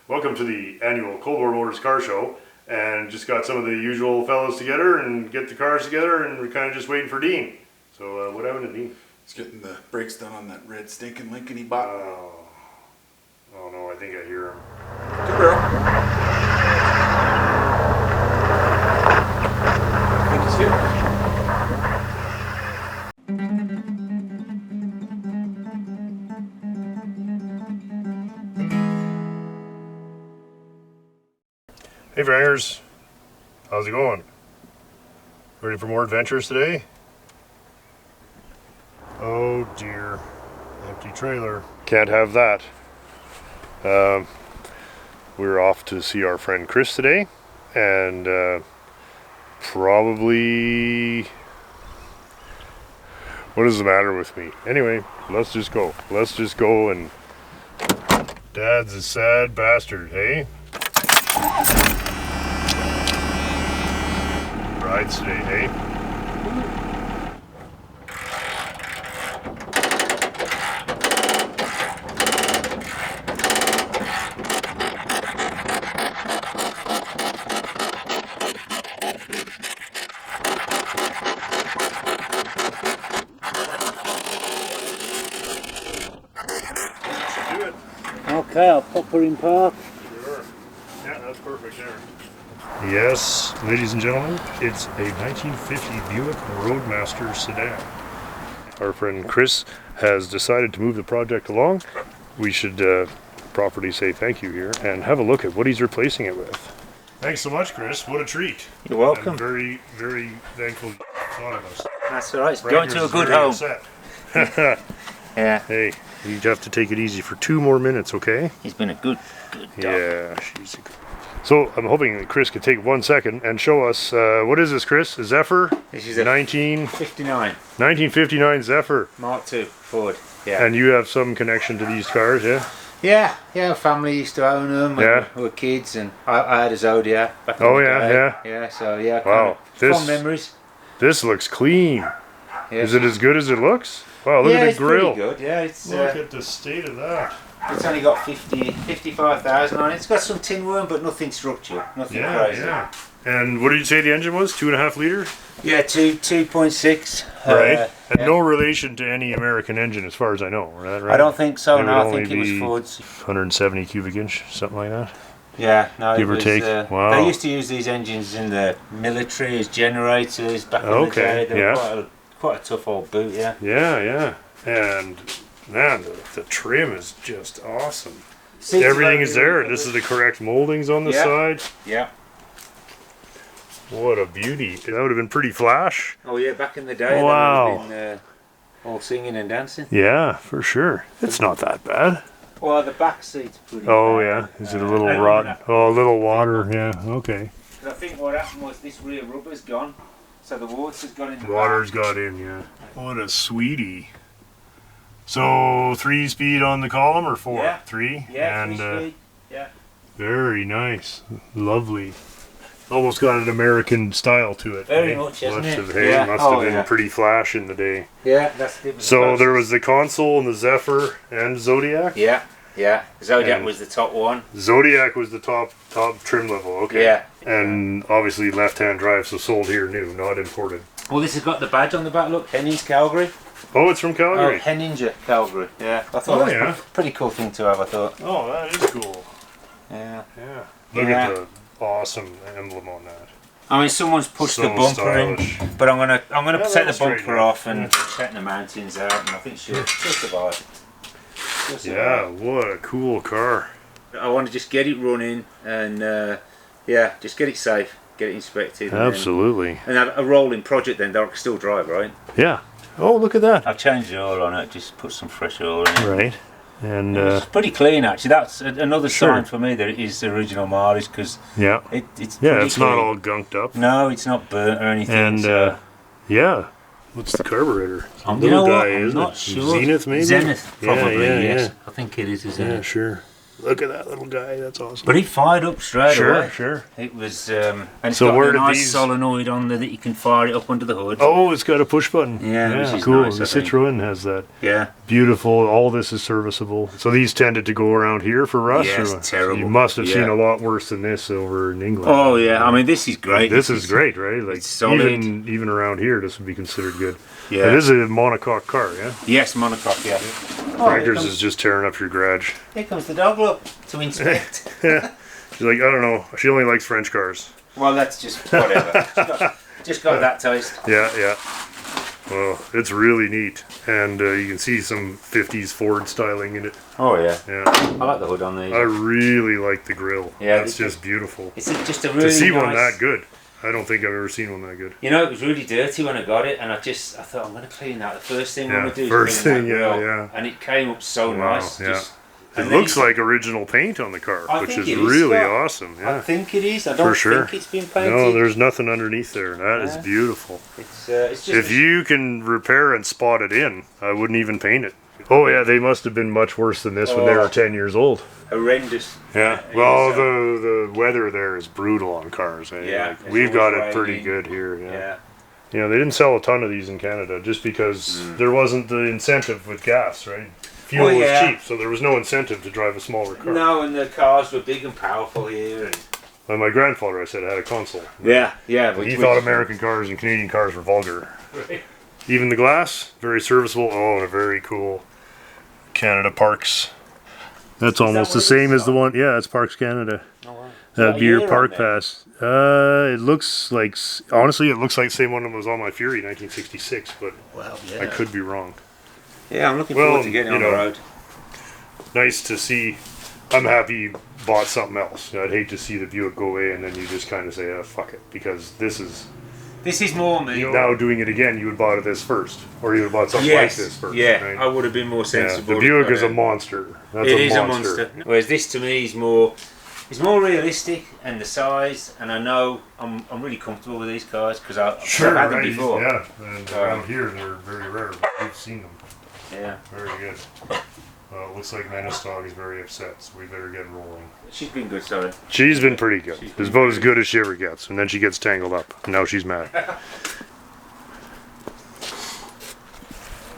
Welcome to the annual Coldwarmotors car show, and just got some of the usual fellows together and get the cars together, and we're kind of just waiting for Dean. So what happened to Dean? He's getting the brakes done on that red stinking Lincoln he bought. Oh no, I think I hear him. Good girl. I think he's here. Hey Frangers, how's it going? Ready for more adventures today? Oh dear, empty trailer. Can't have that. We're off to see our friend Chris today, and probably... What is the matter with me? Anyway, let's just go. Let's just go, and Dad's a sad bastard, hey? Rides today, hey? Okay, I'll pop her in park. Sure. Yeah, that's perfect there. Yes, ladies and gentlemen, it's a 1950 Buick Roadmaster sedan. Our friend Chris has decided to move the project along. We should properly say thank you here and have a look at what he's replacing it with. Thanks so much, Chris. What a treat. You're welcome. I'm very, very thankful you thought of us. That's all right. It's going to a good home. Yeah. Hey, you have to take it easy for 2 more minutes, okay? He's been a good dog. Yeah, she's a good. So I'm hoping that Chris could take 1 second and show us, what is this, Chris? A Zephyr? This is a 1959 Zephyr. Mark II Ford. Yeah. And you have some connection to these cars, yeah? Yeah. Family used to own them when Yeah. we were kids, and I had a Zodiac back in Oh the yeah, day. yeah. Yeah. So yeah. Wow, Fond memories. This looks clean. Yeah. Is it as good as it looks? Wow, look at the grill. It's pretty good. Yeah, it's. Look at the state of that. It's only got 55,000 on it. It's got some tin worm, but nothing structural, nothing crazy. Yeah. And what did you say the engine was? 2.5 liter? Yeah, 2.6. Right. And yeah. no relation to any American engine, as far as I know. Right? I don't think so. It No, would I think only it was be Ford's. 170 cubic inch, something like that. Yeah, no, Give or take. Wow. They used to use these engines in the military as generators back in the day. They were quite a tough old boot, yeah. Yeah. And man, the trim is just awesome. Seats Everything is there. really This is the correct moldings on the side. Yeah. What a beauty. That would have been pretty flash. Oh yeah, back in the day, Wow. they would have been all singing and dancing. Yeah, for sure. It's not that bad. Well, the back seat's pretty Oh bad. yeah. Is it a little rot? Oh, a little water. Yeah, okay. But I think what happened was this rear rubber's gone, so the water's gone in the Water's back. got in, yeah. What a sweetie. So 3-speed on the column or 4? Yeah. 3? Yeah, And 3-speed. Yeah. very nice. Lovely. Almost got an American style to it. Very much, hasn't it? Hey, Yeah. must have been yeah. pretty flash in the day. Yeah, that's the So there was the console and the Zephyr and Zodiac? Yeah. Zodiac And was the top one. Zodiac was the top trim level, okay. Yeah. And obviously left-hand drive, so sold here new, not imported. Well, this has got the badge on the back, look, Hennings, Calgary. Oh, it's from Calgary? Oh, Henninger, Calgary. Yeah. I thought Oh, that was a pretty cool thing to have, I thought. Oh, that is cool. Yeah. Look at the awesome emblem on that. I mean, someone's pushed So the bumper stylish. in, but I'm gonna take the that'll straighten bumper out. off and check the mountains out, and I think she'll survive. Yeah, what a cool car. I want to just get it running and just get it safe, get it inspected. Absolutely. And have a rolling project then that I can still drive, right? Yeah. Oh, look at that. I've changed the oil on it, just put some fresh oil in it. Right. And it's pretty clean actually. That's another Sure. sign for me that it is the original mileage because yeah, it's it's clean. not all gunked up. No, it's not burnt or anything. And so. yeah, what's the carburetor? You know what? Guy, I'm isn't not it? sure. Zenith maybe. Zenith probably. Yeah, yes, yeah. I think it is a Zenith. Yeah, sure. Look at that little guy. That's awesome. But he fired up straight away. Sure. It was, and it's So got where a did nice these- solenoid on there that you can fire it up under the hood. Oh, it's got a push button. Yeah, which is cool. nice, The I think. Citroen has that. Yeah. Beautiful. All this is serviceable. So these tended to go around here for rust? Yes, or- terrible. You must have seen Yeah. a lot worse than this over in England. Oh yeah, I mean this is great. This is great, right? Like it's solid. even around here, this would be considered good. Yeah. It is a monocoque car, yeah. Yes, monocoque. Yeah. Frankers is just tearing up your garage. Here comes the dog look to inspect. Yeah. She's like, I don't know. She only likes French cars. Well, that's just whatever. just got that taste. Yeah. Well, it's really neat, and you can see some '50s Ford styling in it. Oh yeah. Yeah. I like the hood on these. I really like the grille. Yeah, That's just beautiful. It's just a really To see nice... one that good, I don't think I've ever seen one that good. You know, it was really dirty when I got it, and I thought I'm going to clean that. The first thing I'm going to do is first clean thing, that grill. yeah. And it came up so Wow, nice. yeah. Just, It and then looks like original paint on the car, I which think is it is, really Scott. awesome. I Yeah, think it is. I don't for sure. think it's been painted. No, there's nothing underneath there. That is Yeah. beautiful. It's just If you can repair and spot it in, I wouldn't even paint it. Oh yeah, they must have been much worse than this when they were 10 years old. horrendous. Yeah. Well, the weather there is brutal on cars. Eh? Yeah, Like, it's we've got it always pretty raining. good here. Yeah. Yeah. You know, they didn't sell a ton of these in Canada just because there wasn't the incentive with gas, right? Fuel Well, yeah. was cheap, so there was no incentive to drive a smaller car. No, and the cars were big and powerful here. And Like my grandfather, I said, had a console. yeah. He thought American cars and Canadian cars were vulgar. Even the glass, very serviceable. Oh, and a very cool Canada Parks. That's almost the what same it's as the one. Yeah, it's Parks Canada. Oh, wow. That'd What be your year park on there? pass. It looks like, honestly, it looks like the same one that was on my Fury, 1966, but Well, I could be wrong. Yeah, I'm looking Well, forward to getting you on know, the road. Nice to see. I'm happy you bought something else. I'd hate to see the Buick go away and then you just kind of say, oh, fuck it, because this is, This is more me. now doing it again, you would have bought this first, or you would have bought something Yes, like this first. yeah, right? I would have been more Yeah, sensible. the Buick is a monster. That's It a is monster. a monster. Whereas this to me is more, it's more realistic and the size, and I know I'm really comfortable with these cars because I've had them right, before. Yeah, and around here they're very rare, but we've seen them. Yeah. Very good. Well, it looks like Manistog is very upset, so we better get rolling. She's been good, sorry. She's been pretty good. She's It's been about as good as she ever gets, and then she gets tangled up. And now she's mad.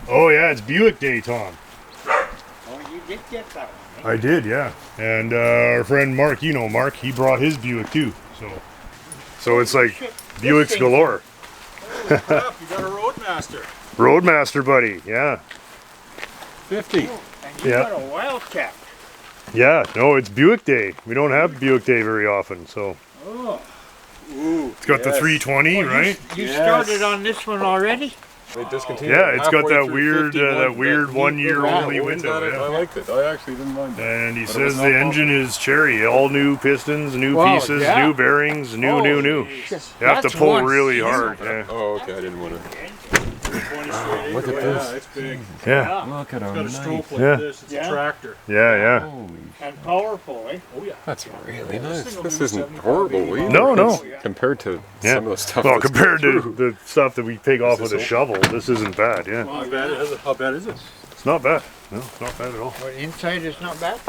Oh yeah, it's Buick Day, Tom. Oh, you did get that one. I did, yeah. And our friend Mark, you know Mark, he brought his Buick too. So it's like Buicks galore. Oh, crap, you got a Roadmaster. Roadmaster, buddy. Yeah, 50. And you Yeah. got a Wildcat. yeah. No, it's Buick Day. We don't have Buick Day very often, so Oh. Ooh. it's got the 320, right? You Yes. started on this one already? They discontinued Yeah, it it's got halfway that through weird, 51, that weird neat 1-year little only wheels window. on it. I Yeah. liked it. I actually didn't mind it. And he But it says was the no engine is cherry, all new pistons, new Wow, pieces, yeah. new bearings, new. Oh, You have to That's pull one really huge hard. Yeah, Oh, okay. I didn't want to. Look at this. Yeah, it's big. yeah, Look at It's got a stroke like Yeah. this. It's Yeah. a tractor. yeah. Holy, And powerful, eh? Oh yeah. that's really nice. thing will This do isn't 75, horrible 80 either. No, no. Compared to Yeah. some of the stuff. Well, that's compared going to through. the stuff that we take off Is with a this shovel, this isn't bad. Yeah, How bad is it? it's not bad. No, it's not bad at all. Well, inside is not bad.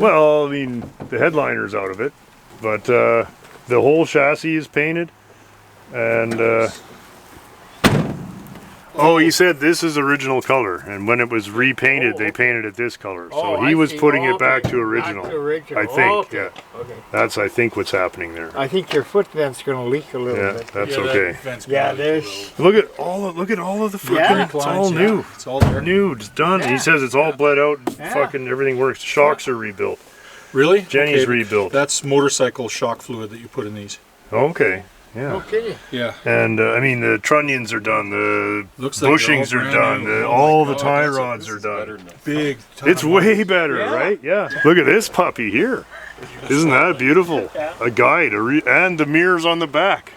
Well, I mean, the headliner's out of it, but the whole chassis is painted, and oh, he said this is original color, and when it was repainted, they painted it this color. So Oh, he I was see. putting it Okay. back to original. Back to original. I think, Okay. yeah. Okay. That's I think what's happening there. I think your foot vent's going to leak a little Yeah, bit. that's okay. Yeah, there's. Look at all of the fucking. Yeah. It's all new. It's all there. New, it's done. Yeah. He says it's all bled out. Yeah. Fucking everything works. Shocks are rebuilt. Really? Jenny's Okay, rebuilt. That's motorcycle shock fluid that you put in these. Okay. Yeah. Okay. Yeah. And I mean the trunnions are done. The Looks like they're all bushings are brand done. new. Oh All my the God, tie this is- rods this are is better done. than that. Big. It's way better, Yeah. right? Yeah. Look at this puppy here. Isn't that beautiful? A guide, and the mirrors on the back.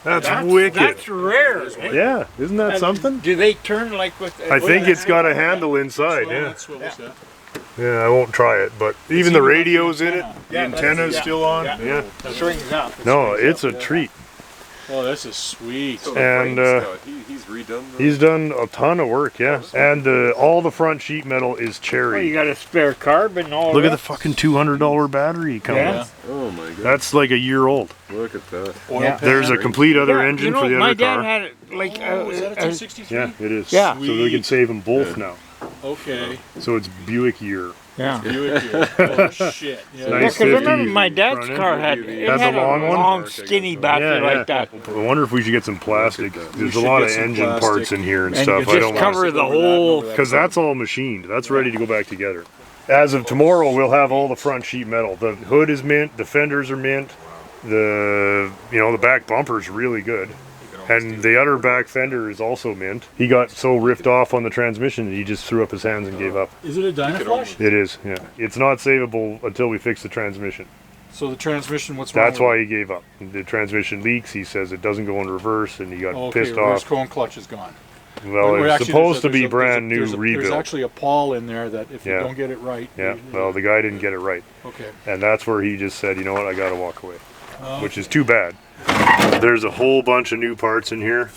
That's wicked. That's rare. Eh? Yeah, isn't that And something? Do they turn like with? I think it's got a handle inside. Well, Yeah. that's what was that. Yeah, I won't try it, but even the radio's in it. The Yeah, antenna's yeah, still on. yeah. Yeah. Swings up. No, it's a treat. Oh, this is sweet. So the And, frame's now, he's redone the... He's done a ton of work, yeah. And all the front sheet metal is Well, you cherry. got a spare carb and all Look that. at the fucking $200 battery coming. Yeah. Oh my god. That's like a year old. Look at that. Oil Yeah. pan. There's a complete other Yeah, engine you know, for the my other dad car. had it like Oh, is that a 263? Yeah, it is. Yeah. So we can save them both Yeah. now. Okay. So it's Buick year. yeah. Buick here. Oh shit. Yeah. Nice. Yeah, 'cause I remember 50 my dad's front car end. had It it has had a long one? long skinny battery like that. I wonder if we should get some plastic. Look at that. There's We a should lot get of some engine plastic. parts in here and And stuff. you I just don't cover want the whole. because that's all machined. That's ready to go back together. As of tomorrow, we'll have all the front sheet metal. The hood is mint. The fenders are mint. The back bumper's really good. And the other back fender is also mint. He got so ripped off on the transmission that he just threw up his hands and gave up. Is it a Dynaflash? It is, yeah. It's not savable until we fix the transmission. So the transmission, what's wrong That's with why he gave up. The transmission leaks. He says it doesn't go in reverse, and he got Okay, pissed reverse off. cone clutch is gone. Well, Well, it's actually, supposed to there's be a- brand new there's rebuild. actually a pawl in there that if you Yeah. don't get it right. Yeah, well, the guy didn't get it right. Okay. And that's where he just said, you know what, I gotta walk away. Which is too bad. There's a whole bunch of new parts in here.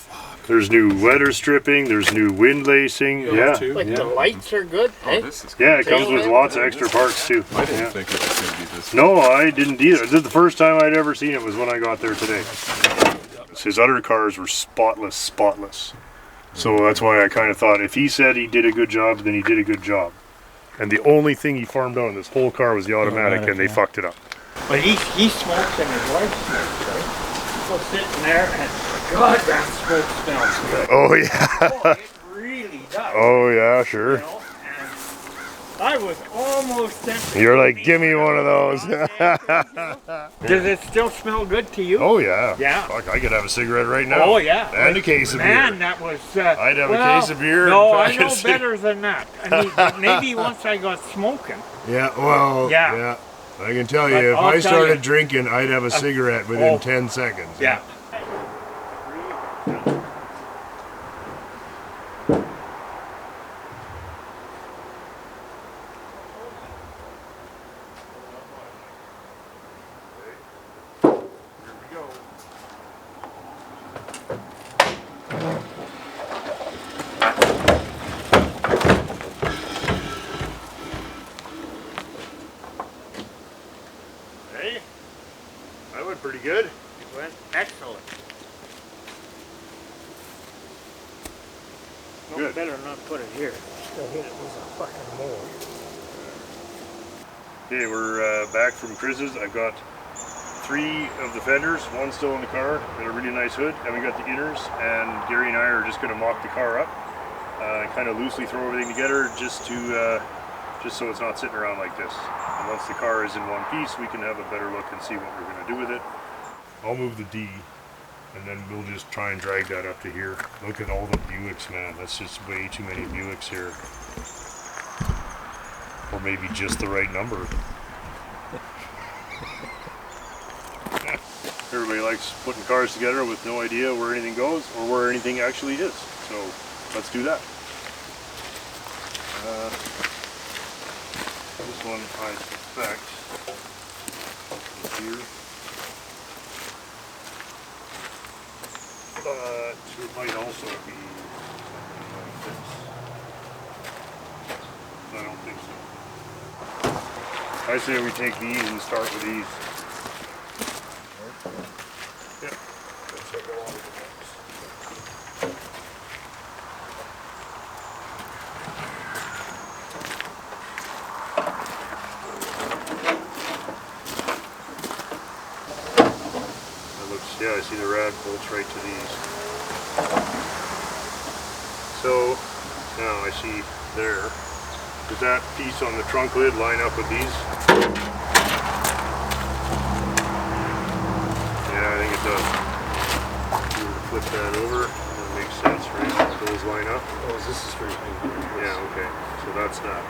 There's new weather stripping, there's new wind lacing. You Yeah. have to? Like Yeah. the lights are good. Oh, eh? this is Yeah, it comes with lots of extra parts too. I didn't Yeah. think it was going to be this. No, I didn't either. This is the first time I'd ever seen it was when I got there today. His other cars were spotless. So that's why I kind of thought if he said he did a good job, then he did a good job. And the only thing he farmed out in this whole car was the automatic, and they fucked it up. But he smokes and his wife smokes, right? So sitting there and God, that smoke smells good. Oh yeah. Oh, it really does. Oh yeah, sure. You know, and I was almost tempted. You're to like, be give me one of those. Does it still smell good to you? Oh yeah. Yeah. Fuck, I could have a cigarette right now. Oh, yeah. And a case of Man, beer. that was. I'd have a case of beer. No, and I fucking know better than that. I mean, maybe once I got smoking. Yeah, well, Yeah. yeah. I can tell you, But if I'll I tell started you- drinking, I'd have a cigarette within oh. 10 seconds. Yeah. Hey, that went pretty good. It went excellent. No, Good. better not put it here. Still hit it with a fucking mold. Okay, we're back from Chris's. I've got 3 of the fenders, one still in the car, got a really nice hood, and we got the inners, and Gary and I are just going to mock the car up, kind of loosely throw everything together just so it's not sitting around like this. And once the car is in one piece, we can have a better look and see what we're going to do with it. I'll move the D, and then we'll just try and drag that up to here. Look at all the Buicks, man. That's just way too many Buicks here. Or maybe just the right number. Everybody likes putting cars together with no idea where anything goes or where anything actually is. So let's do that. This one I suspect is here. But it might also be something like this. I don't think so. I say we take these and start with these. Yep. Let's check all of the ones. That looks, yeah, I see the rad bolts right to these. So now I see there. Does that piece on the trunk lid line up with these? Yeah, I think it does. If you were to flip that over, that makes sense, right? Those line up. Oh, this is straight. Yeah, okay. So that's that.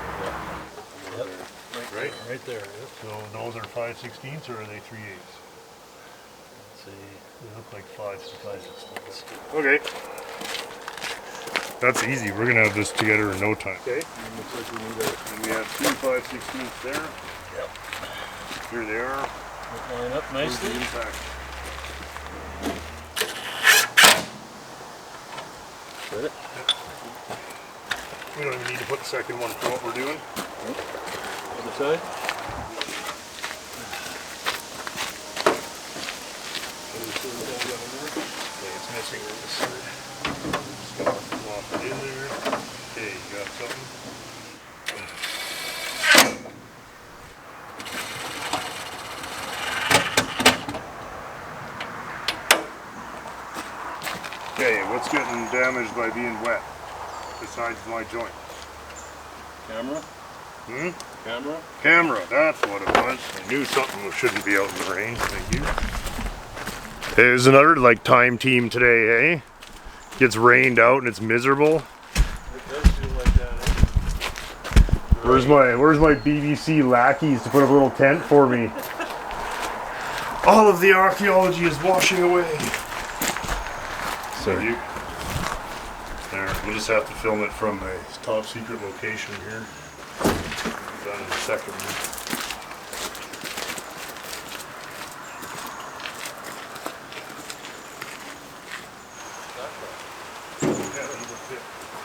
Yep. Right? Right there. Yep. So those are 5/16 or are they 3/8? Let's see. They look like 5/16. Okay. That's easy. We're gonna have this together in no time. Okay. Looks like we need a And we have 2 5/16 there. Yep. Here they are. line up Here's the nicely. impact. it? We don't even need to put the second one for what we're doing. Other side? Okay, it's missing on this side. Just gonna flop it in there. Okay, you got something? Okay, what's getting damaged by being wet? Besides my joint. Camera? Hmm? Camera? Camera, that's what it was. I knew something shouldn't be out in the rain. Thank you. There's another like time team today, eh? Gets rained out and it's miserable. It does feel like that, eh? Where's my BBC lackeys to put up a little tent for me? All of the archaeology is washing away. So you there, we'll just have to film it from a top secret location here. Done in a second. Yeah, you would fit.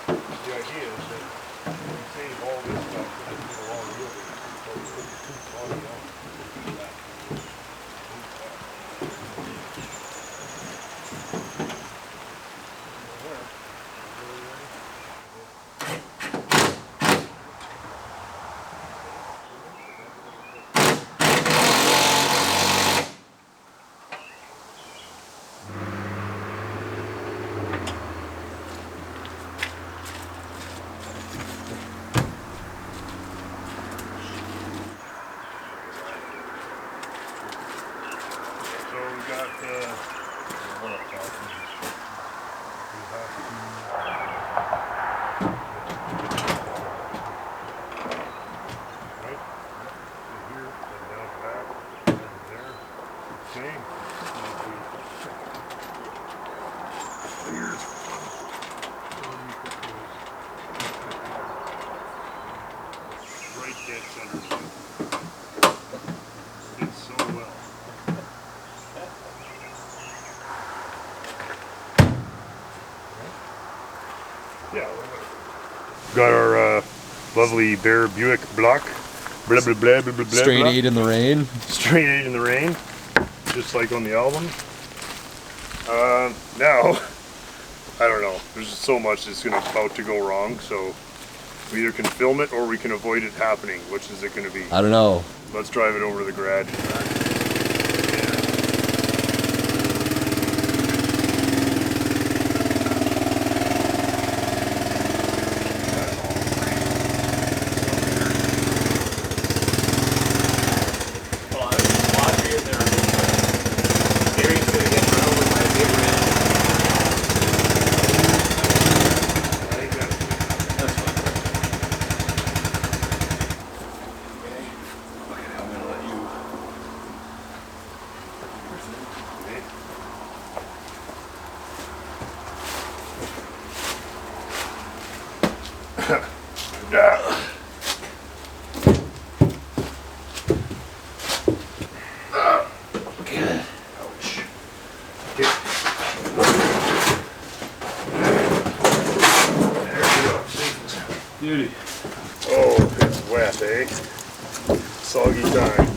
The idea is that you save all this stuff and put a long wheelbase. So it's too far down. So we got one up top. We have to right here and down back and there. Okay. Here's right dead center. Did so well. Yeah. Got our lovely Bear Buick block. Blah blah blah blah blah. Straight blah. 8 in the rain. Straight 8 in the rain, just like on the album. Now, I don't know. There's just so much that's about to go wrong. So we either can film it or we can avoid it happening. Which is it going to be? I don't know. Let's drive it over to the garage. Beauty. Oh, it's wet, eh? Soggy time.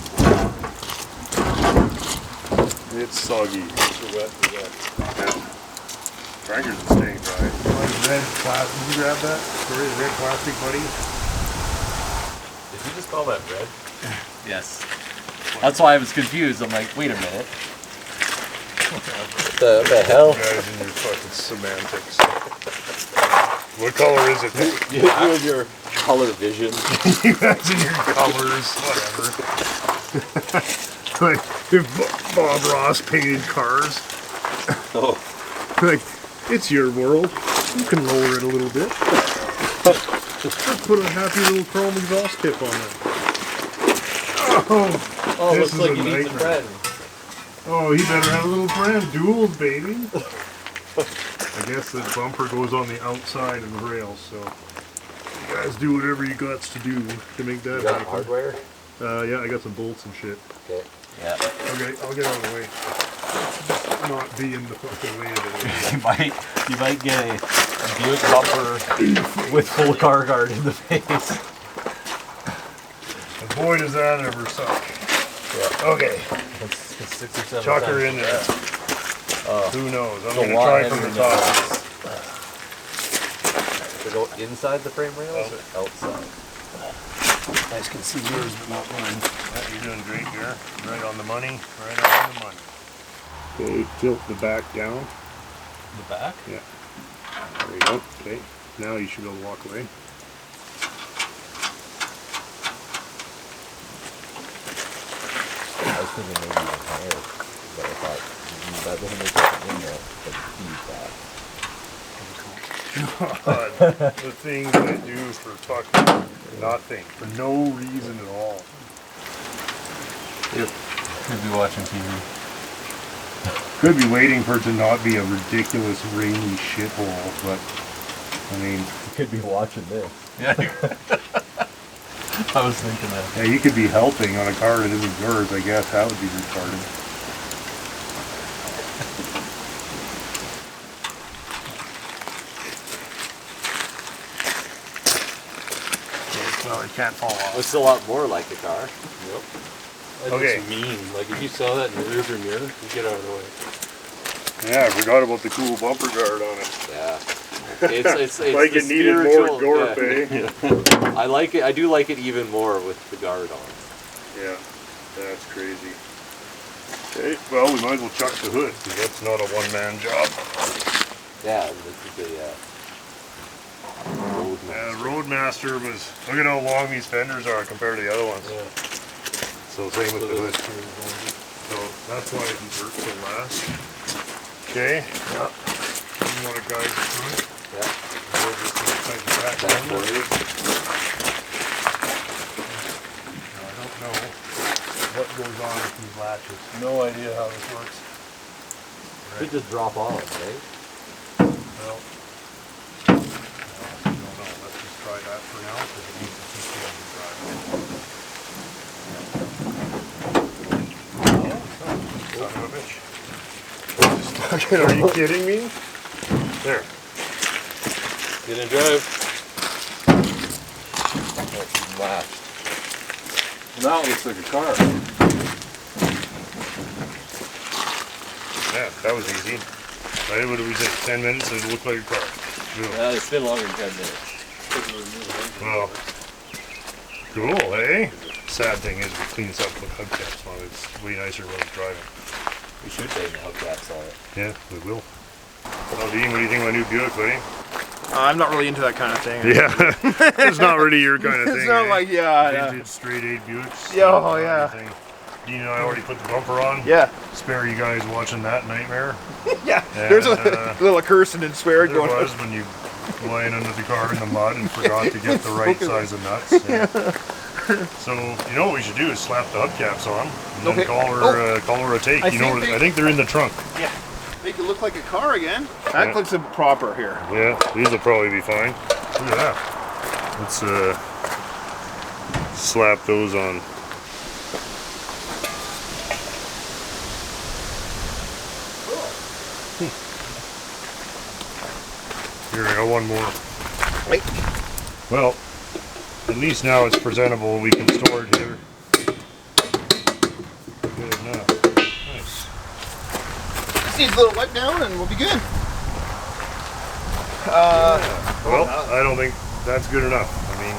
It's soggy. It's wet. Crankers are staying dry. Red plastic. Did you grab that? Sorry, the red plastic, buddy. Did you just call that red? Yes. That's why I was confused. I'm like, wait a minute. What the hell? You guys and your fucking semantics. What color is it? You and your color vision. You guys and your colors, whatever. Like if Bob Ross painted cars. Oh. Like, it's your world. You can lower it a little bit. Let's put a happy little chrome exhaust tip on it. Oh, This looks is like a you need a nightmare. friend. Oh, he better have a little friend. Duels, baby. I guess the bumper goes on the outside of the rails, so you guys do whatever you got to do to make that You got happen. hardware? Yeah, I got some bolts and shit. Okay. Yeah. Okay, I'll get out of the way. not be in the fucking way of it. You might get a Buick bumper with full car guard in the face. And boy, does that ever suck. Yeah. Okay. It's 6 or 7 Chuck times. her in there. Who knows? I'm It's a going to lot try from heavier the than top. To go inside the frame rails or outside? You guys can see yours, but not mine. Yeah, you're doing great here. Right on the money. Right on the money. Okay, tilt the back down. The back? Yeah. There you go. Okay. Now you should be able to walk away. I was thinking maybe even higher, but I thought that doesn't make it in there. God, the things I do for fucking nothing, for no reason at all. Could be watching TV. Could be waiting for it to not be a ridiculous rainy shithole, but I mean, You could be watching this. Yeah. I was thinking that. yeah, you could be helping on a car that isn't yours. I guess that would be retarded. Well, it can't fall off. It's a lot more like a car. Yep. That's Okay. just mean. Like if you saw that in the rearview mirror, you get out of the way. Yeah, I forgot about the cool bumper guard on it. Yeah. It's Like the it needed more spiritual- gorp, yeah. eh? I like it. I do like it even more with the guard on. Yeah, that's crazy. Okay, well, we might as well chuck the hood, because that's not a one-man job. Yeah, this is the road Roadmaster was, look at how long these fenders are compared to the other ones. Yeah. So same with the hood. So that's why it inverts so last. Okay. Yeah. You want to guide the front? Yeah. We'll just tighten the back Back over. for you. Now, I don't know what goes on with these latches. No idea how this works. Could just drop on, right? Well, I don't know. Let's just try that for now, because it needs to keep going to drive. Son of a bitch. Stuck it, are you kidding me? There. Get in drive. That's latched. Now it looks like a car. Yeah, that was easy. Right, what did we say? 10 minutes, it looked like a car. Cool. It's been longer than 10 minutes. Well, cool, eh? Sad thing is we clean this up with hubcaps on it. It's way nicer when it's driving. We should take the hubcaps on it. Yeah, we will. Well, Dean, what do you think of my new Buick, buddy? I'm not really into that kind of thing. Yeah, it's not really your kind of thing. It's not eh? like, yeah. Vintage straight 8 Buicks. Yeah, oh, yeah. everything. Dean and I already put the bumper on. Yeah. Spare you guys watching that nightmare. Yeah. And, There's a little cursing and swearing There going on. was when you lying under the car in the mud and forgot to get the right size of nuts. Yeah. So you know what we should do is slap the hubcaps on and then Okay. call her a take. I You know, think they- I think they're in the trunk. Yeah. Make it look like a car again. That Yeah. looks proper here. Yeah, these will probably be fine. Look at that. Let's slap those on. Here, I got one more. Wait. Well, at least now it's presentable. We can store it here. Good enough. Nice. Just needs a little wipe down and we'll be good. Well, I don't think that's good enough. I mean,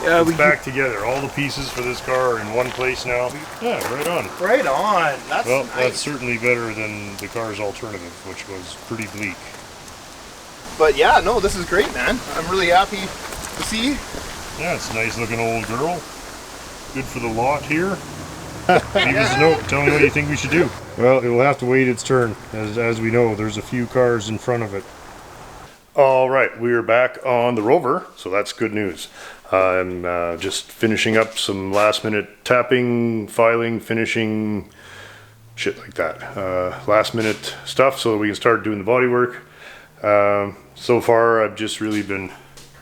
Yeah, it's back together. All the pieces for this car are in one place now. Yeah, right on. Right on. That's Well, nice. that's certainly better than the car's alternative, which was pretty bleak. But yeah, no, this is great, man. I'm really happy to see. Yeah, it's a nice looking old girl. Good for the lot here. Leave us a note. Tell me what you think we should do. Well, it will have to wait its turn. As we know, there's a few cars in front of it. All right, we are back on the Rover, so that's good news. I'm just finishing up some last minute tapping, filing, finishing, shit like that. Last minute stuff so that we can start doing the bodywork. So far, I've just really been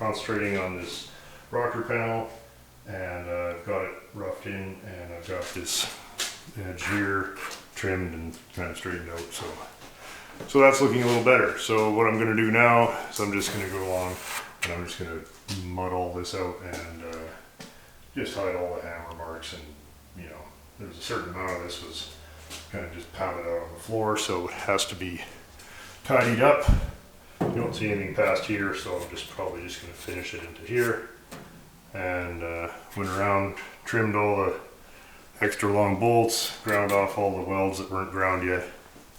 concentrating on this rocker panel, and I've got it roughed in, and I've got this edge here trimmed and kind of straightened out. So that's looking a little better. So what I'm going to do now is I'm just going to go along and I'm just going to mud all this out and just hide all the hammer marks. And you know, there's a certain amount of this was kind of just pounded out on the floor, so it has to be tidied up. You don't see anything past here, so I'm probably just going to finish it into here. And went around, trimmed all the extra long bolts, ground off all the welds that weren't ground yet,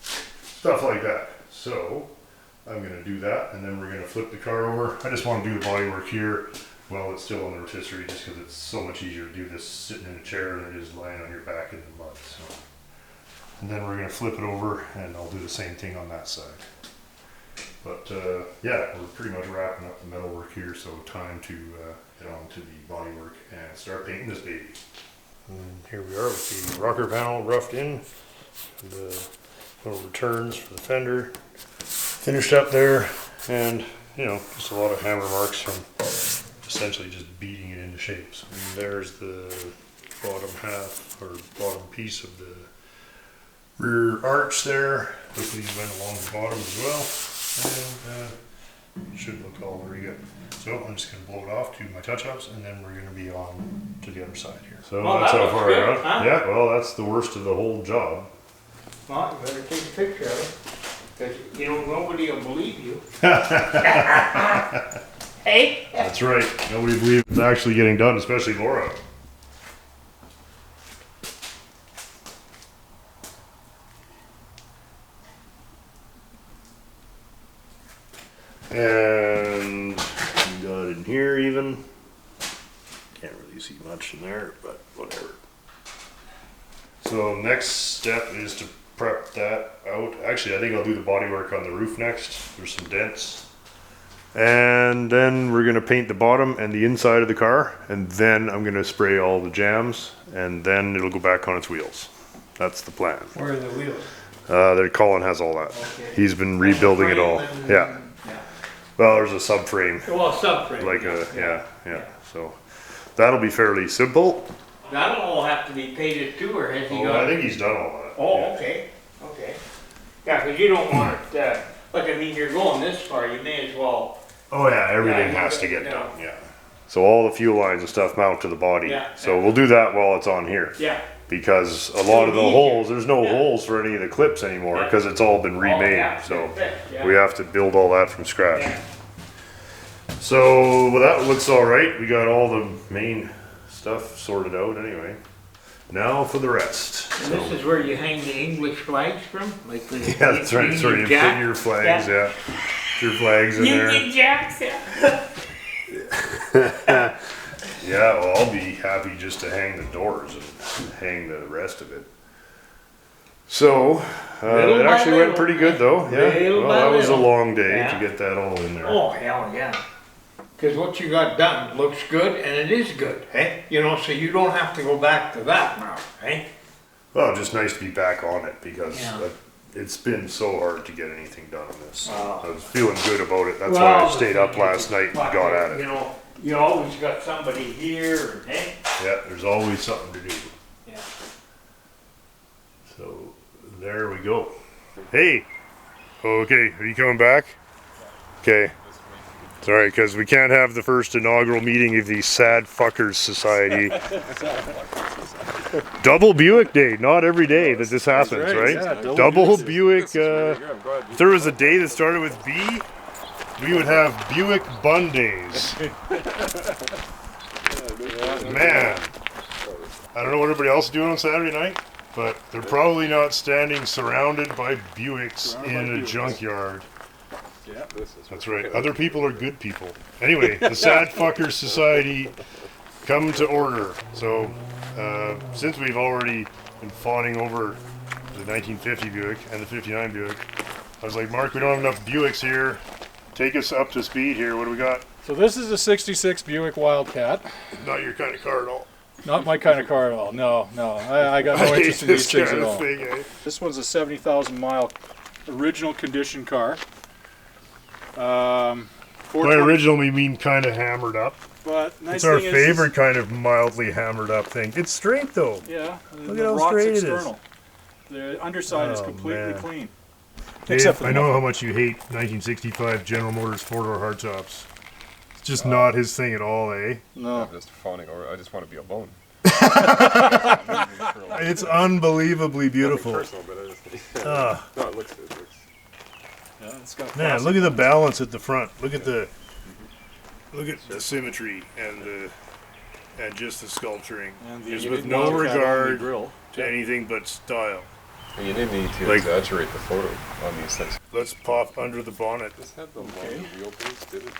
stuff like that. So I'm going to do that, and then we're going to flip the car over. I just want to do the bodywork here while it's still on the rotisserie, just because it's so much easier to do this sitting in a chair than it is lying on your back in the mud. So, and then we're going to flip it over, and I'll do the same thing on that side. But yeah, we're pretty much wrapping up the metal work here, so time to get on to the bodywork and start painting this baby. And here we are with the rocker panel roughed in, the little returns for the fender finished up there, and you know, just a lot of hammer marks from essentially just beating it into shapes. And there's the bottom half or bottom piece of the rear arch there. Hopefully these went along the bottom as well. And it should look all very good. So I'm just going to blow it off to my touch-ups, and then we're going to be on to the other side here. So Well, that's that how looks far I good, got. huh? Yeah, well, that's the worst of the whole job. Well, you better take a picture of it. Because, you know, nobody will believe you. Hey? That's right. Nobody believes it's actually getting done, especially Laura. And we got in here even. Can't really see much in there, but whatever. So next step is to prep that out. Actually, I think I'll do the bodywork on the roof next. There's some dents. And then we're gonna paint the bottom and the inside of the car, and then I'm gonna spray all the jams, and then it'll go back on its wheels. That's the plan. Where are the wheels? Colin has all that. Okay. He's been rebuilding it all. Frame and- Yeah. Well, there's a subframe, Well, subframe. like yeah. So that'll be fairly simple. That'll all have to be painted too, or has he Oh, got? I think he's done all that. Oh, Yeah. okay, okay. Yeah, because you don't want it, like, I mean, you're going this far, you may as well. Oh yeah, everything Yeah, has to get yeah. done. Yeah. So all the fuel lines and stuff mount to the body. Yeah, So yeah. we'll do that while it's on here. Yeah. Because a lot of the easier. holes, there's no Yeah. holes for any of the clips anymore, Yeah. because it's all been remade. Oh, yeah, So yeah. we have to build all that from scratch. Yeah. So well, that looks all right. We got all the main stuff sorted out anyway. Now for the rest. And this is where you hang the English flags from? Like the Yeah, that's right. So you Union put Jack? your flags, yeah. Put your flags in there. Union Jacks, yeah. Yeah, well, I'll be happy just to hang the doors and hang the rest of it. So, Little it by actually went little. pretty good though. Yeah. Little Well, by that was a little. long day Yeah. to get that all in there. Oh, hell yeah. Because what you got done looks good, and it is good, eh? You know, so you don't have to go back to that now, eh? Well, just nice to be back on it because Yeah. it's been so hard to get anything done on this. Wow. I was feeling good about it. That's why I stayed up last night and got at it. You know, you always got somebody here, eh? Yeah, there's always something to do. Yeah. So there we go. Hey. Okay, are you coming back? Okay. It's alright, because we can't have the first inaugural meeting of the Sad Fuckers Society. Double Buick Day, not every day that this happens, right? Yeah, double Buick. That's pretty good. I'm glad If there was a day that started with B, we would have Buick Bun Days. Man, I don't know what everybody else is doing on Saturday night, but they're probably not standing surrounded by Buicks in a junkyard. Yeah, this is. That's right. Other people are good people. Anyway, the Sad Fuckers Society come to order. So, since we've already been fawning over the 1950 Buick and the 59 Buick, I was like, Mark, we don't have enough Buicks here. Take us up to speed here. What do we got? So this is a 66 Buick Wildcat. Not your kind of car at all. Not my kind of car at all. No. I got no interest in these things at all. Thing, eh? This one's a 70,000 mile original condition car. By 420 original, we mean kind of hammered up. But nice It's our thing is favorite kind of mildly hammered up thing. It's straight though. yeah. Look at the how rock's straight it is. external. The underside is Oh, completely man. clean. Dave, Except for I the know muffler. how much you hate 1965 General Motors four-door hardtops. It's just not his thing at all, eh? No. I'm just fawning over. I just want to be alone. It's unbelievably Nothing beautiful. personal, but I just, Ah. no, it looks. Yeah, it's got Man, classic- look at the balance at the front. Look at the symmetry and just the sculpturing. and the Just with no Wildcat regard only grill. to anything but style. And you didn't need to Like- exaggerate the photo on these things. Let's pop under the bonnet. This had the longer wheelbase, did it?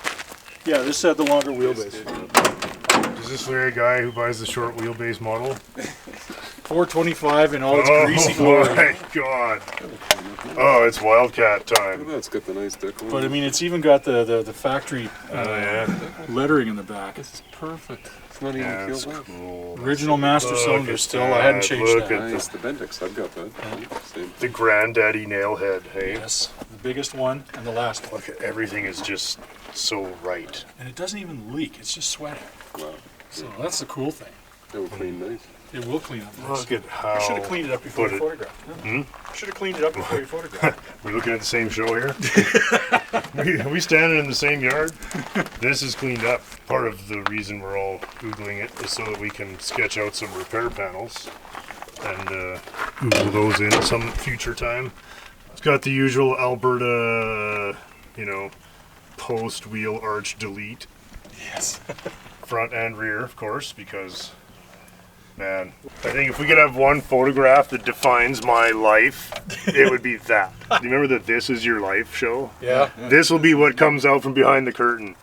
Yeah, this had the longer This wheelbase. did. Is this the guy who buys the short wheelbase model? 425 in all its greasy Oh glory. my god. Oh, it's Wildcat time. That's got the nice decal. But I mean, it's even got the factory Yeah. lettering in the back. This is perfect. It's not even Yeah, peeled it's off. cool. Original master Look cylinder at still. I hadn't that. changed Look that. at Nice, the Bendix, I've got that. Same. The granddaddy nailhead, hey? Yes, the biggest one and the last one. Look at everything is just so right. And it doesn't even leak. It's just sweating. Wow. So that's the cool thing. That would clean nice. It will clean up. Nice. Look at how. I should have cleaned it up before put you it- photographed. Hmm? Should have cleaned it up before you photographed. We're looking at the same show here. we standing in the same yard. This is cleaned up. Part of the reason we're all Googling it is so that we can sketch out some repair panels and Google those in at some future time. It's got the usual Alberta, post wheel arch delete. Yes. Front and rear, of course, because, man, I think if we could have one photograph that defines my life, it would be that. Do you remember the This Is Your Life show? Yeah. This will be what comes out from behind the curtain.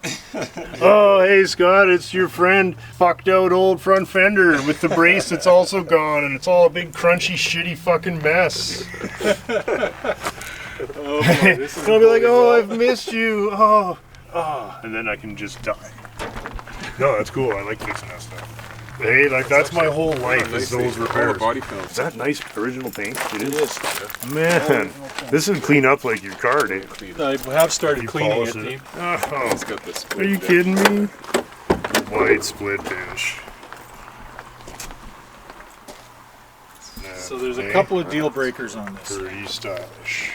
Oh, hey, Scott, it's your friend, fucked out old front fender with the brace that's also gone, and it's all a big, crunchy, shitty fucking mess. Oh, boy, this is And I'll be like, going oh, well. I've missed you. Oh, and then I can just die. No, that's cool. I like fixing that stuff. Hey, like that's my whole life is those All the repairs. body Is panels. that nice original paint? It It is. is. Man, this would clean up like your car, Dave. I have started You cleaning polish it. it. Dave. Oh, It's got this. are you kidding me? White split finish. So there's a Hey, couple of deal breakers on this. pretty stylish.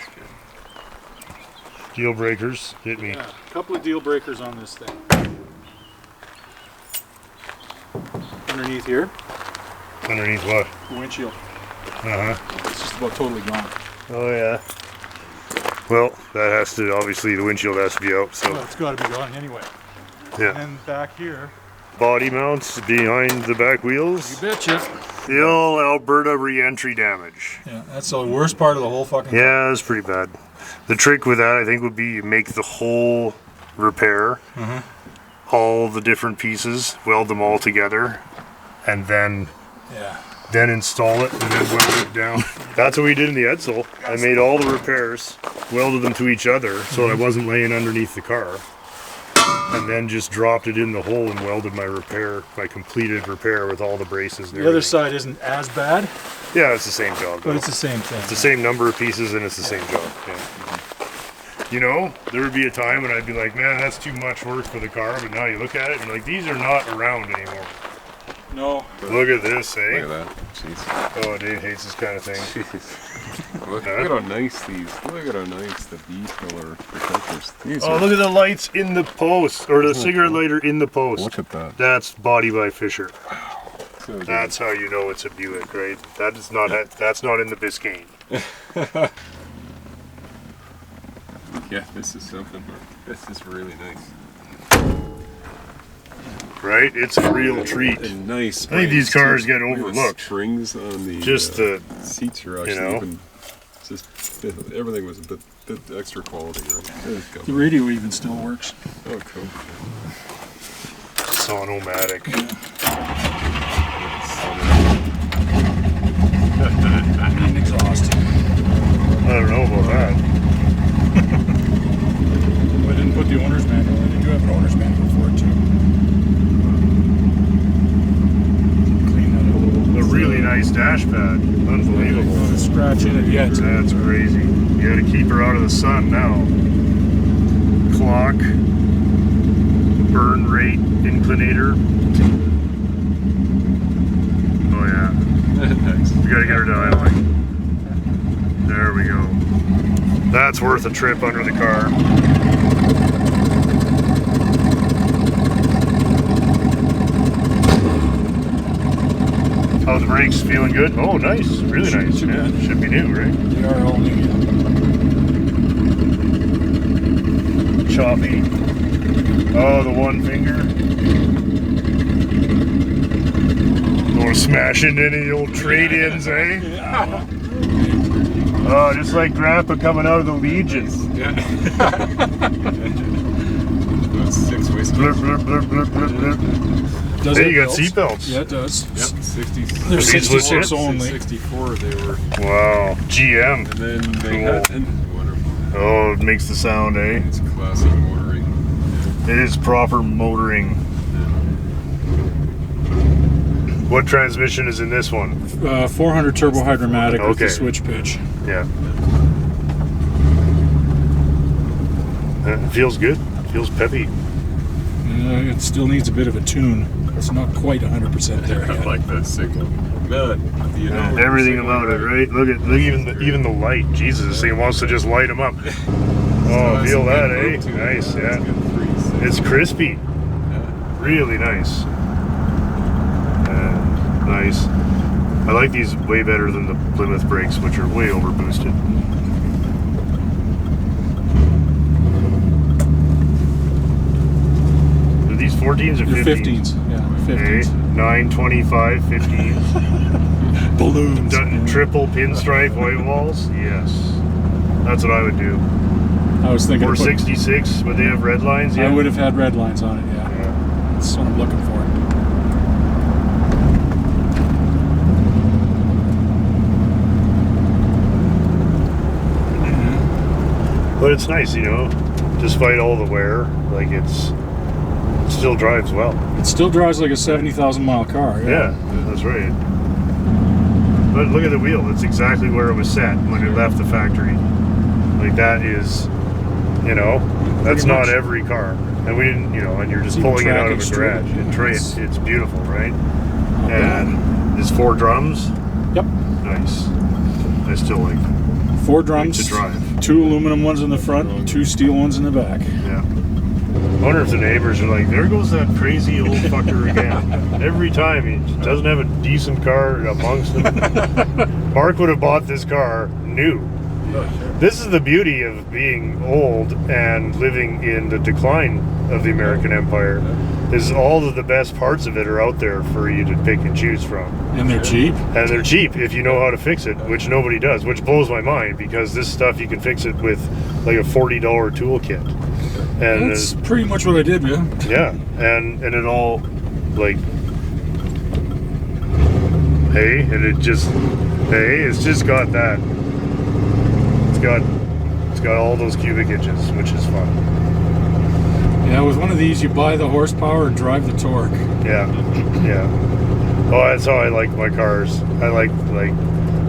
Deal breakers, hit me. Yeah, a couple of deal breakers on this thing. Underneath here, Underneath what? the windshield. Uh-huh. It's just about totally gone. Oh yeah. Well, that has to, obviously the windshield has to be out, Well, so it's got to be gone anyway. yeah. And back here, Body mounts behind the back you wheels. betcha. The old Alberta re-entry damage. Yeah, that's the worst part of the whole fucking thing. Yeah, that's pretty bad. The trick with that, I think, would be you make the whole repair, all the different pieces, weld them all together, and then install it and then weld it down. That's what we did in the Edsel. I made all the repairs, welded them to each other so I wasn't laying underneath the car, and then just dropped it in the hole and welded my completed repair with all the braces and The other everything. side isn't as bad, Yeah, it's the same job. but though. it's the same thing. It's the same number of pieces and it's the same job. Yeah. You know, there would be a time when I'd be like, man, that's too much work for the car. But now you look at it and you're like, these are not around anymore. No. Look at this, Look eh? at that. Jeez. Oh, Dave hates this kind of thing. Jeez. Look at how nice these. Look at how nice the B-pillar protectors. These Oh, are. look at the lights in the post, or the cigarette lighter in the post. Look at that. That's Body by Fisher. So good. That's how you know it's a Buick, right? That is not. That's not in the Biscayne. Yeah, this is something. This is really nice. Right? It's a real treat. And nice. I think these cars get Look at the overlooked. Springs on the Just the, seats are actually know. even. Just everything was a bit extra quality, right? There you go. The radio even still works. Oh, cool. Sonomatic. And exhaust. I don't know about that. I didn't put the owner's manual in. They do have an owner's manual for it too. Clean that up. A really nice dash pad. Unbelievable. Not a scratch in it yet. That's crazy. You gotta keep her out of the sun now. Clock. Burn rate inclinator. Oh yeah. Nice. We gotta get her dialing. There we go. That's worth a trip under the car. Oh, the brakes feeling good? Oh, nice. Really nice. Yeah, should be new, right? They are all new. Choppy. Oh, the one finger. Don't want to smash into any old trade-ins, eh? Oh, just like Grandpa coming out of the Legion. Yeah. That's 6 whiskeys. Blurp, blurp, blurp, blurp, blurp, blurp. Does Hey, it you got belts? seatbelts. Yeah, it does. Yep, 60. They're These 66 legit? only. 64 they were. Wow. GM. And then they Cool. had wonderful. Oh, it makes the sound, eh? It's classic motoring. It is proper motoring. What transmission is in this one? 400 turbo hydromatic with Okay. the switch pitch. Yeah. It feels good. Feels peppy. It still needs a bit of a tune. It's not quite 100% there I yet. like that signal. Man, you know, Everything signal, about it, right? Look even the light. Jesus, this thing wants to just light them up. Oh, feel that, eh? Nice, yeah. It's crispy. Really nice. Nice. I like these way better than the Plymouth brakes, which are way over boosted. Are these 14s or Your 15s? 15s. Yeah, Okay. 15s. 9, 25, 15s. Balloons. Triple pinstripe white walls? Yes. That's what I would do. I was thinking Or of putting- 66, would they have red lines? I would have had red lines on it, yeah. Yeah. That's what I'm looking for. But it's nice, you know, despite all the wear, like it still drives well. It still drives like a 70,000 mile car. Yeah, that's right. But look at the wheel. It's exactly where it was set when it left the factory. Like that is, you know, that's Pretty not much. every car. And we didn't, you know, and you're just It's even pulling it out of a tracking garage. straight. It's beautiful, right? Not bad. And there's 4 drums. Yep. Nice. I still like 4 drums. to drive. 2 aluminum ones in the front, 2 steel ones in the back. Yeah. I wonder if the neighbors are like, there goes that crazy old fucker again. Every time he doesn't have a decent car amongst them. Mark would have bought this car new. This is the beauty of being old and living in the decline of the American Empire. Is all of the best parts of it are out there for you to pick and choose from. And they're cheap. And they're cheap if you know how to fix it, which nobody does, which blows my mind because this stuff you can fix it with like a $40 toolkit. And That's pretty much what I did, yeah. yeah, and it all like it's just got that. It's got all those cubic inches, which is fun. Yeah, with one of these, you buy the horsepower and drive the torque. Yeah, yeah. Oh, that's how I like my cars. I like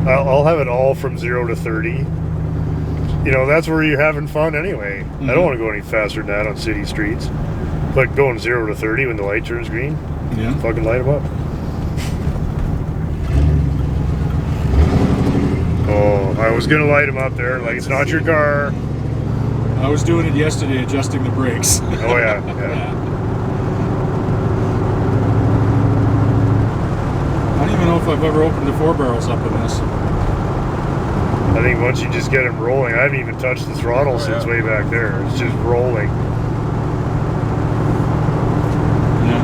I'll have it all from 0 to 30. You know, that's where you're having fun anyway. I don't want to go any faster than that on city streets. But going 0 to 30 when the light turns green, Yeah. fucking light them up. Oh, I was gonna light them up there. Like, it's not your car. I was doing it yesterday, adjusting the brakes. Oh yeah, yeah. I don't even know if I've ever opened the 4 barrels up in this. I think once you just get them rolling, I haven't even touched the throttle since way back there. It's just rolling. Yeah.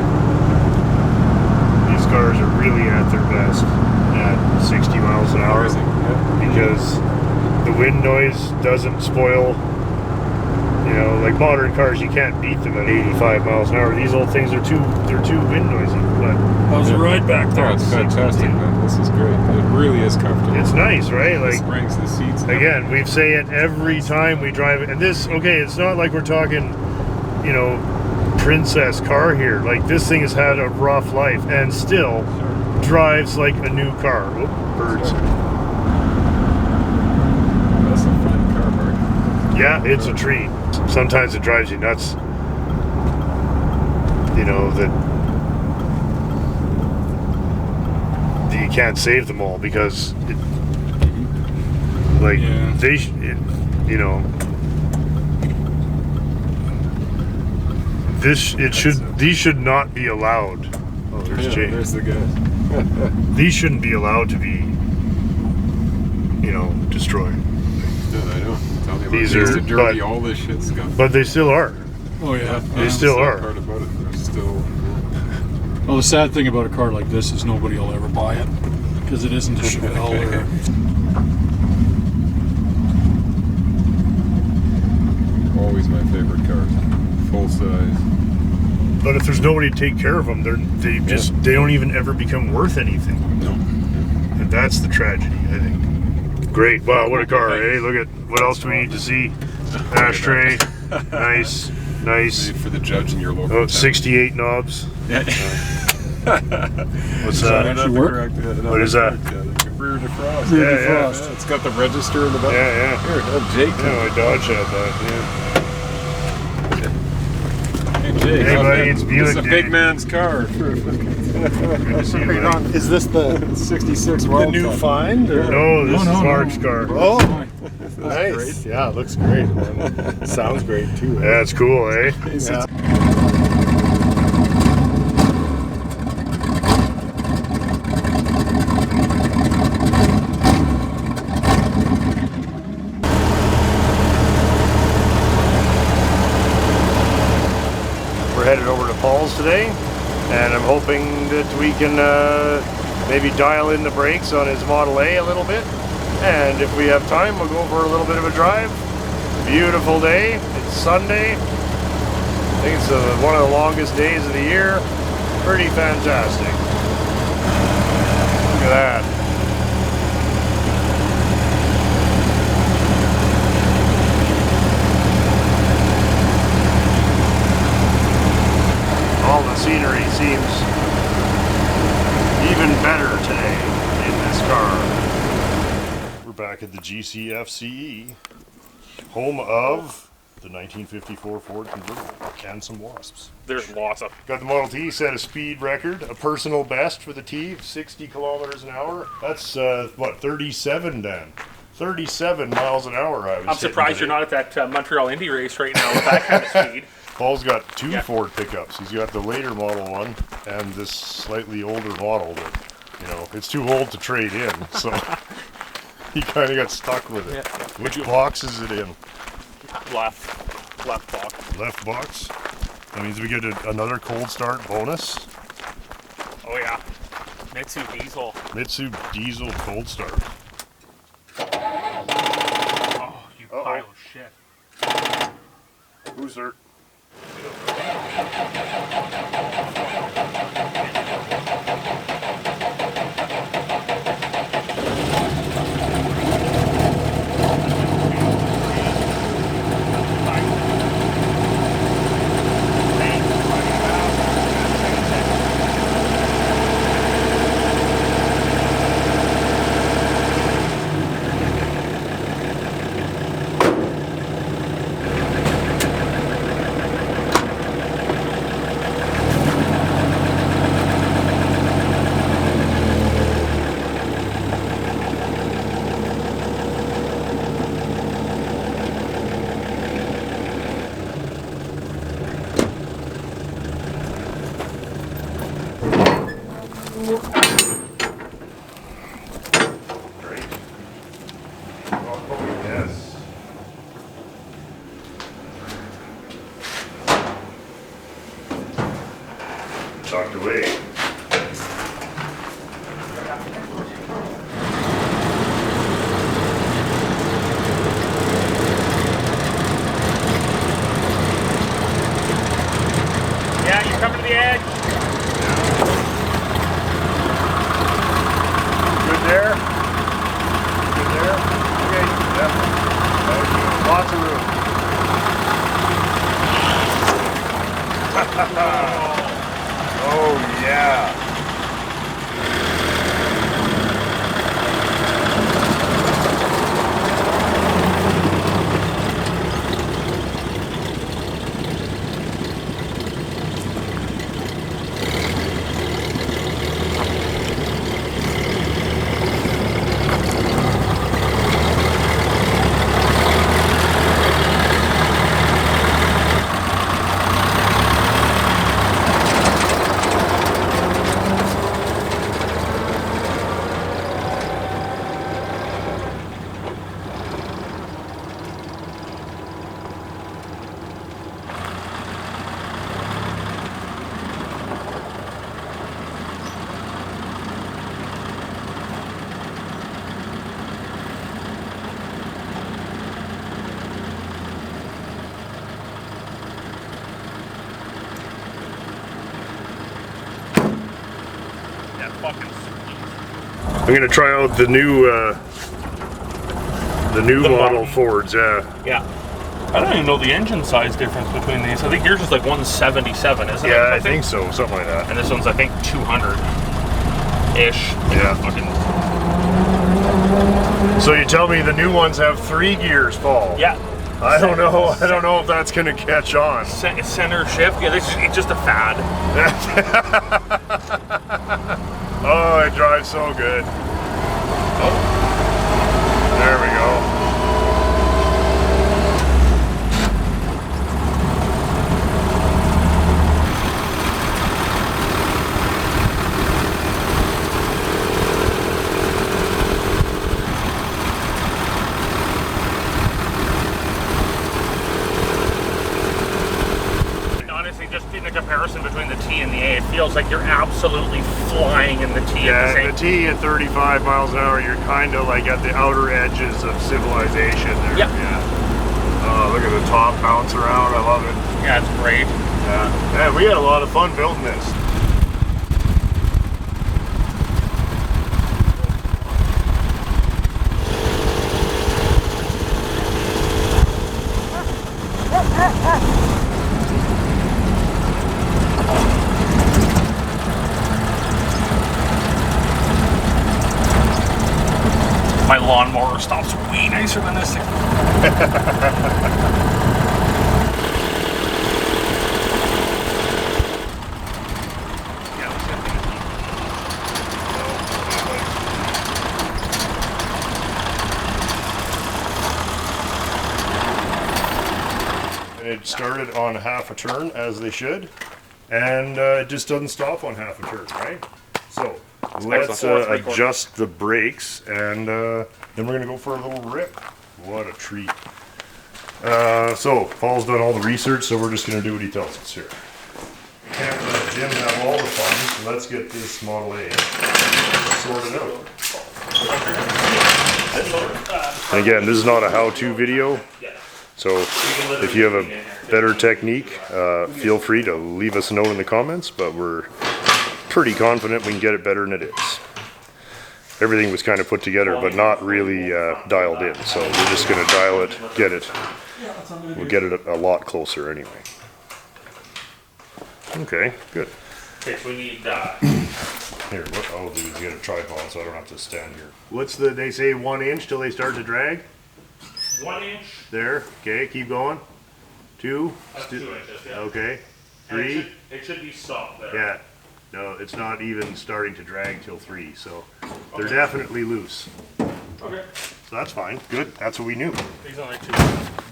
These cars are really at their best at 60 miles an hour because the wind noise doesn't spoil. You know, like modern cars, you can't beat them at 85 miles an hour. These old things are too wind noisy. But How's the ride back there? Oh, it's fantastic, man. This is great. It really is comfortable. it's nice, right? The Like, springs, the seats. again, we say it every time we drive it. And this, okay, it's not like we're talking, you know, princess car here. Like, this thing has had a rough life and still drives like a new car. Whoop, birds. That's a fun car, Mark. Yeah, it's a treat. Sometimes it drives you nuts. You know, that you can't save them all because Like Yeah. you know, these should not be allowed. Oh, there's Jay. There's the guy. These shouldn't be allowed to be, you know, destroyed. No, I know. Tell me about These it. are- dirty. but- All this shit's got. But they still are. Oh yeah. They still are. Part about it. They're still. Well, the sad thing about a car like this is nobody will ever buy it because it isn't a Chevelle or. Always my favorite cars. Full size. But if there's nobody to take care of them, they don't even ever become worth anything. No. And that's the tragedy, I think. Great. Wow, what a car, eh? Look at, what else do we need to see? Ashtray. Nice. Nice. Made for the judge in your local. Oh, 68 knobs. Yeah. What's that? actually work? What is that? Rear defrost. Rear Yeah, yeah. defrost. It's got the register in the back. Yeah, Here, Jake. yeah. My Dodge had that, Hey, Jake. Hey, how's buddy, it? it's Buick It's a day. big man's car. Good to see you, buddy. Is this the 66 Wildcat. new find? Or? No, this No, is no. Mark's car. Oh, nice. Yeah, it looks great. Sounds great too. Yeah, it's cool, eh? Yeah. We're headed over to Paul's today, and I'm hoping that we can maybe dial in the brakes on his Model A a little bit. And if we have time, we'll go for a little bit of a drive. Beautiful day. It's Sunday. I think it's one of the longest days of the year. Pretty fantastic. Look at that. All the scenery seems even better today in this car. We're back at the GCFCE, home of the 1954 Ford convertible and some Wasps. There's lots of. Got the Model T, set a speed record, a personal best for the T, 60 kilometers an hour. That's what, 37, Dan? 37 miles an hour. I'm surprised you're not at that Montreal Indy race right now with that kind of speed. Paul's got two Yeah. Ford pickups. He's got the later Model 1 and this slightly older model that, you know, it's too old to trade in, so he kind of got stuck with it. Yeah. Which box is it in? Left box. Left box? That means we get another cold start bonus. Oh yeah. Mitsu diesel. Mitsu diesel cold start. Oh, you pile of shit. Who's there? Great. Oh, yes. Tucked away. Yeah, you're coming to the edge. Good there? Good there? Okay, yep. Lots of room. Oh, yeah. I'm gonna try out the new model body. Fords. Yeah. Yeah. I don't even know the engine size difference between these. I think yours is like 177, isn't it? Yeah, I think so. Something like that. And this one's, I think, 200-ish. Yeah. Fucking. So you tell me the new ones have 3 gears, Paul? Yeah. I don't know. I don't know if that's gonna catch on. Center shift. Yeah, it's just a fad. Oh, it drives so good. Oh, there we go. Honestly, just in the comparison between the T and the A, it feels like you're absolutely flying in the T. Yeah, at the same the T at 35 miles an hour, you're kind of like at the outer edges of civilization there. Yep. Yeah. Oh, look at the top bounce around. I love it. Yeah, it's great. Yeah. Man, we had a lot of fun building this. My lawnmower stops way nicer than this thing. And it started on half a turn, as they should, and it just doesn't stop on half a turn, right? So let's adjust the brakes, and then we're gonna go for a little rip. What a treat. So Paul's done all the research, so we're just gonna do what he tells us here. Can't let Jim have all the fun, so let's get this Model A sorted out. And again, this is not a how-to video, so if you have a better technique, feel free to leave us a note in the comments, but we're pretty confident we can get it better than it is. Everything was kind of put together, but not really dialed in, so we're just going to dial it, get it. We'll get it a lot closer anyway. Okay, good. Okay, so we need Here, what I'll do is get a tripod so I don't have to stand here. What's they say 1 inch till they start to drag? 1 inch. There, okay, keep going. 2. That's 2 inches, yeah. Okay. And 3. it should be stopped there. Yeah. No, it's not even starting to drag till 3, so they're definitely loose. Okay. So that's fine. Good. That's what we knew. These are like 2.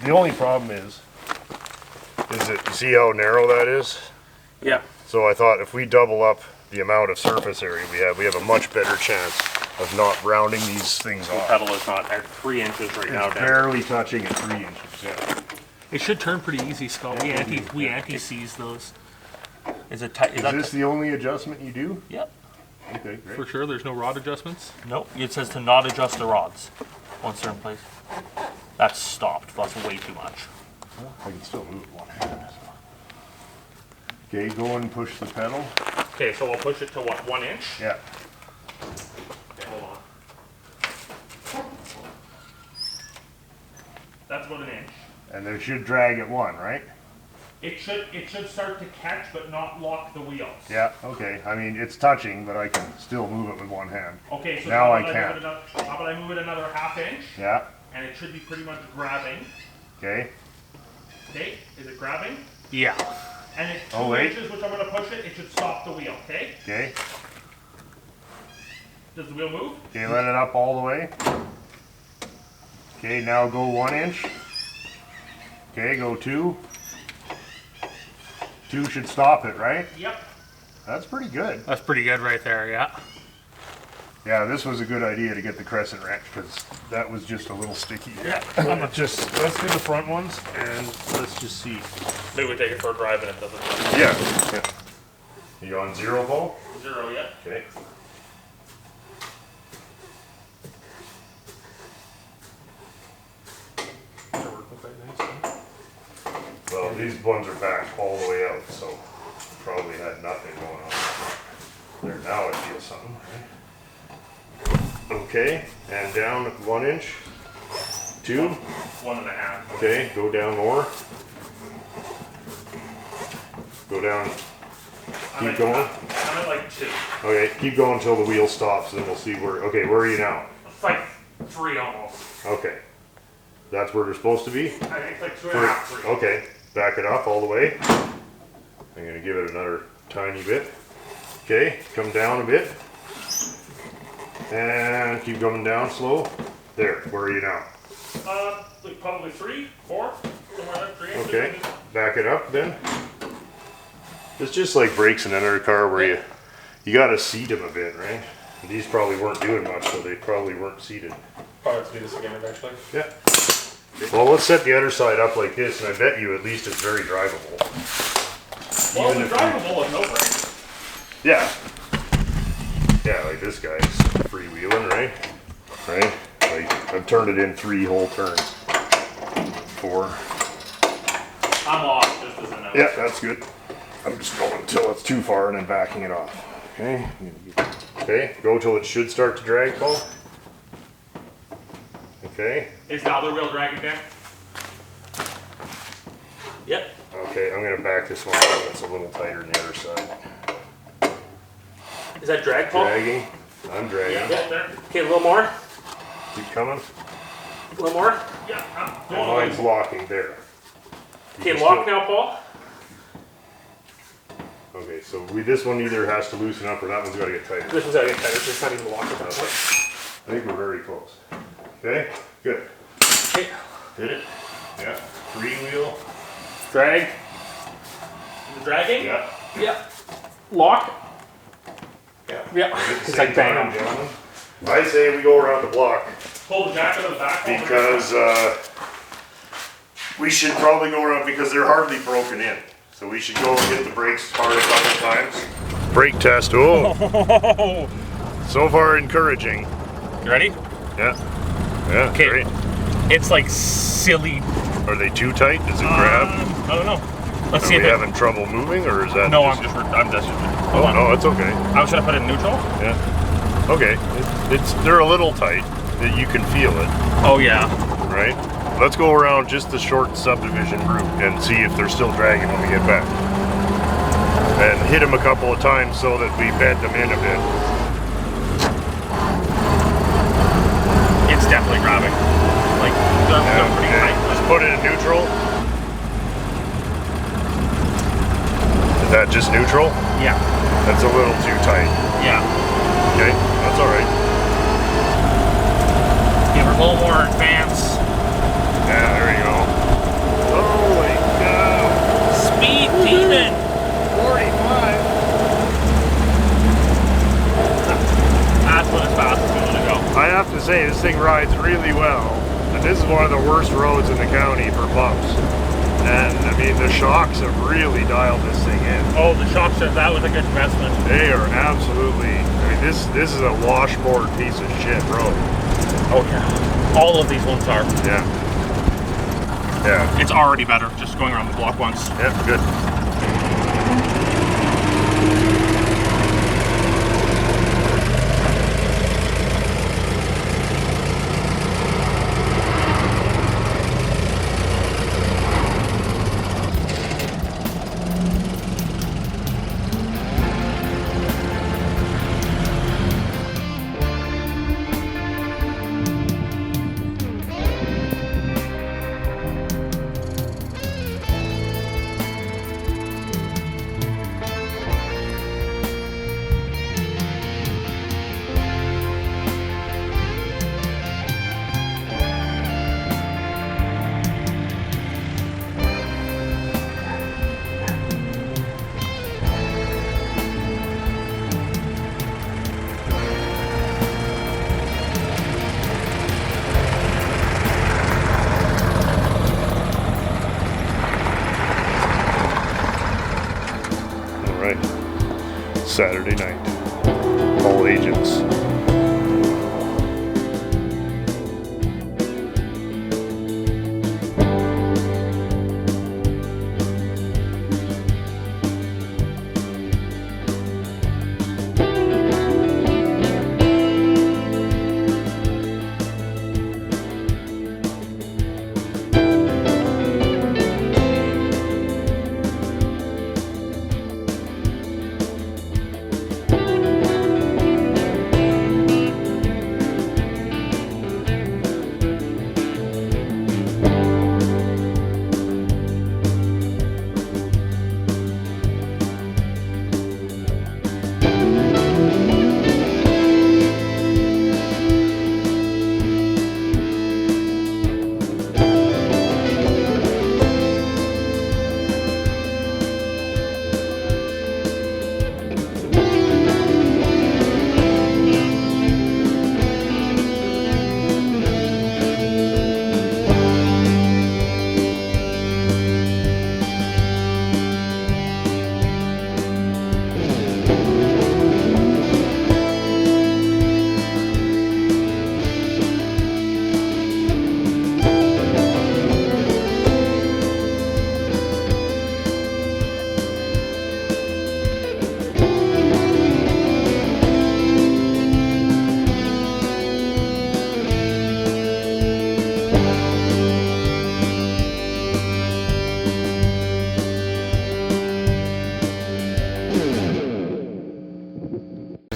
The only problem is that you see how narrow that is? Yeah. So I thought if we double up the amount of surface area we have a much better chance of not rounding these things The off. pedal is not at 3 inches right now. It's barely touching at 3 inches. Yeah. It should turn pretty easy, Scott. We anti-seize those. Is Is this the only adjustment you do? Yep. Okay, great. For sure, there's no rod adjustments? Nope. It says to not adjust the rods once they're in place. That's stopped. That's way too much. I can still move it one hand. Okay, go and push the pedal. Okay, so we'll push it to what, 1 inch? Yeah. Okay, hold on. That's about 1 inch. And they should drag at 1, right? It should start to catch but not lock the wheels. Yeah, okay. I mean, it's touching, but I can still move it with one hand. Okay, so now how I about can't. move it how about I move it another 1/2 inch? Yeah, And it should be pretty much grabbing. okay. Okay, is it grabbing? Yeah. And at 2 Oh, wait. inches, which I'm going to push it, it should stop the wheel, okay? Okay. Does the wheel move? Okay, let it up all the way. Okay, now go 1 inch. Okay, go 2. 2 should stop it, right? Yep. That's pretty good. That's pretty good right there, yeah. Yeah, this was a good idea to get the crescent wrench because that was just a little sticky. Yeah. Let's do the front ones and let's just see. Maybe we take it for a drive and it doesn't work. Yeah. You on 0, Paul? 0 yet. Okay. Well, these ones are back all the way out, so probably had nothing going on. There, now it feels something, right? Okay, and down 1 inch. 2. 1.5. Okay, go down more. Go down. Keep going. I'm at like 2. Okay, keep going until the wheel stops, then we'll see where. Okay, where are you now? It's like 3 almost. Okay, that's where they're supposed to be. I think it's like 2.5, 3. Okay, back it up all the way. I'm gonna give it another tiny bit. Okay, come down a bit. And keep coming down slow. There, where are you now? Like probably 3, 4, somewhere like 3 inches. Okay, back it up then. It's just like brakes in another car where you gotta seat them a bit, right? These probably weren't doing much, so they probably weren't seated. Probably have to do this again eventually. Yeah. Well, let's set the other side up like this, and I bet you at least it's very drivable. Well, Even it's if drivable with no brakes. Yeah. Yeah, like this guy's freewheeling, right? Right? Like, I've turned it in 3 whole turns. 4. I'm off, just as a note. Yeah, that's good. I'm just going until it's too far and then backing it off. Okay? Okay, go till it should start to drag, Paul. Okay. Is the other wheel dragging down? Yep. Okay, I'm gonna back this one up. It's a little tighter than the other side. Is that drag, Paul? Dragging. I'm dragging. Yeah, there. Okay, a little more. Keep coming. A little more. Yeah, I'm And mine's locking there. Okay, lock now, Paul. Okay, so this one either has to loosen up or that one's got to get tighter. This one's gotta get tighter, so it's not even locked at that point. I think we're very close. Okay, good. Okay. Did it? Yeah. 3 wheel. Drag. Is it dragging? Yeah. Yeah. Lock. Yeah. Yeah. At the It's same like time, banging. gentlemen. I say we go around the block Pull the jacket on the back. because we should probably go around because they're hardly broken in. So we should go and hit the brakes hard a couple times. Brake test. Oh. So far encouraging. You ready? Yeah. Yeah. Okay. Great. It's like silly. Are they too tight? Does it grab? I don't know. Let's Are see we if it. having trouble moving, or is that? No, just... I'm just. Oh no, it's okay. I was gonna put it in neutral. Yeah. Okay. They're a little tight. You can feel it, Oh yeah. right? Let's go around just the short subdivision route and see if they're still dragging when we get back. And hit them a couple of times so that we bend them in a bit. It's definitely grabbing. Like they're pretty Okay. tight. Just put it in neutral. Is that just neutral? Yeah. That's a little too tight. Yeah. Okay, that's all right. Give her a little more advance. Yeah, there you go. Holy cow! Speed demon. 45. That's what as fast as we want to go. I have to say, this thing rides really well. And this is one of the worst roads in the county for bumps. And I mean, the shocks have really dialed this thing in. Oh, the shock says that was a good investment. They are absolutely, I mean, this is a washboard piece of shit road. Oh yeah. All of these ones are. Yeah. Yeah. It's already better just going around the block once. Yeah, good. Saturday night. All agents.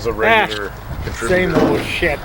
a regular Same contributor. old shit.